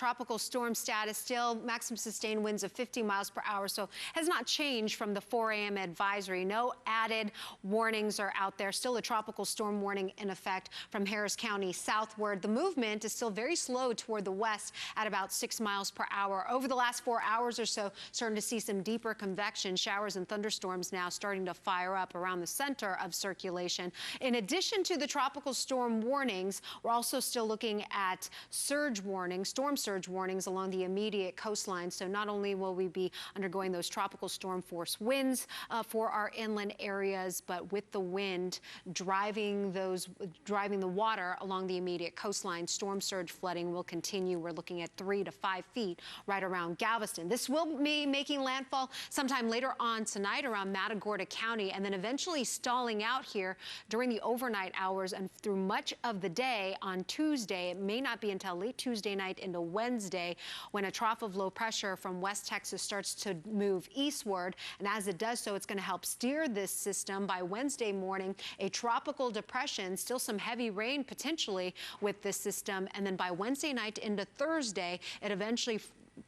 tropical storm status, still maximum sustained winds of 50 miles per hour, so has not changed from the 4 a.m. advisory. No added warnings are out there. Still a tropical storm warning in effect from Harris County southward. The movement is still very slow toward the west at about 6 miles per hour. Over the last 4 hours or so, starting to see some deeper convection, showers and thunderstorms now starting to fire up around the center of circulation. In addition to the tropical storm warnings, we're also still looking at surge warnings, storm surge warnings along the immediate coastline. So not only will we be undergoing those tropical storm force winds for our inland areas, but with the wind driving the water along the immediate coastline, storm surge flooding will continue. We're looking at 3 to 5 feet right around Galveston. This will be making landfall sometime later on tonight around Matagorda County, and then eventually stalling out here during the overnight hours and through much of the day on Tuesday. It may not be until late Tuesday night into Wednesday when a trough of low pressure from West Texas starts to move eastward, and as it does so, it's going to help steer this system. By Wednesday morning, a tropical depression, still some heavy rain potentially with this system, and then by Wednesday night into Thursday, it eventually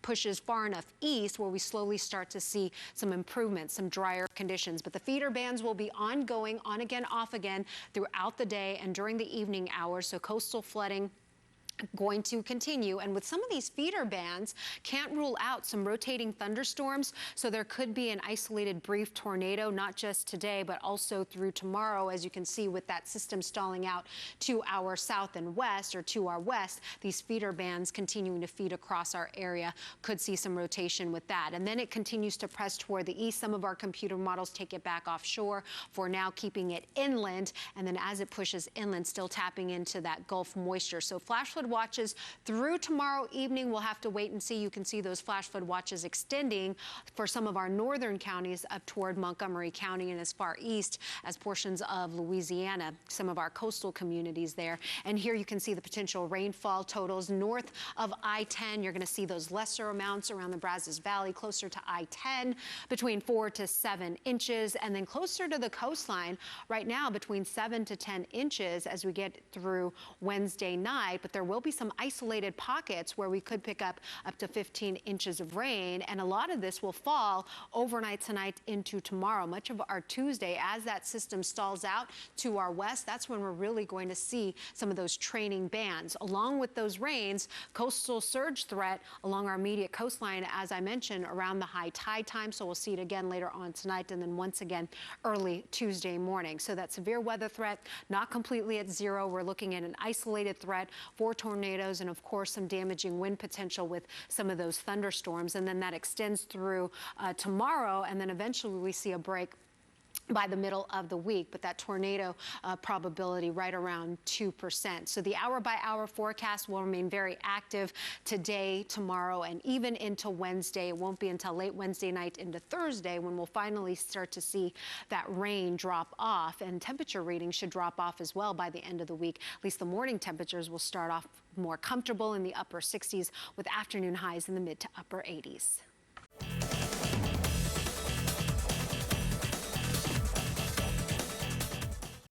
pushes far enough east where we slowly start to see some improvements, some drier conditions. But the feeder bands will be ongoing, on again, off again throughout the day and during the evening hours. So coastal flooding going to continue, and with some of these feeder bands, can't rule out some rotating thunderstorms, so there could be an isolated brief tornado, not just today but also through tomorrow. As you can see with that system stalling out to our south and west, or to our west, these feeder bands continuing to feed across our area, could see some rotation with that. And then it continues to press toward the east. Some of our computer models take it back offshore, for now keeping it inland, and then as it pushes inland, still tapping into that Gulf moisture. So flash flood watches through tomorrow evening. We'll have to wait and see. You can see those flash flood watches extending for some of our northern counties up toward Montgomery County and as far east as portions of Louisiana, some of our coastal communities there. And here you can see the potential rainfall totals north of I-10. You're going to see those lesser amounts around the Brazos Valley, closer to I-10, between 4 to 7 inches, and then closer to the coastline right now between 7 to 10 inches as we get through Wednesday night. But there will be some isolated pockets where we could pick up to 15 inches of rain, and a lot of this will fall overnight tonight into tomorrow. Much of our Tuesday, as that system stalls out to our west, that's when we're really going to see some of those training bands. Along with those rains, coastal surge threat along our immediate coastline, as I mentioned, around the high tide time. So we'll see it again later on tonight, and then once again early Tuesday morning. So that severe weather threat not completely at zero. We're looking at an isolated threat for tornadoes and of course some damaging wind potential with some of those thunderstorms, and then that extends through tomorrow, and then eventually we see a break by the middle of the week, but that tornado probability right around 2%. So the hour-by-hour forecast will remain very active today, tomorrow, and even into Wednesday. It won't be until late Wednesday night into Thursday when we'll finally start to see that rain drop off, and temperature readings should drop off as well by the end of the week. At least the morning temperatures will start off more comfortable in the upper 60s with afternoon highs in the mid to upper 80s.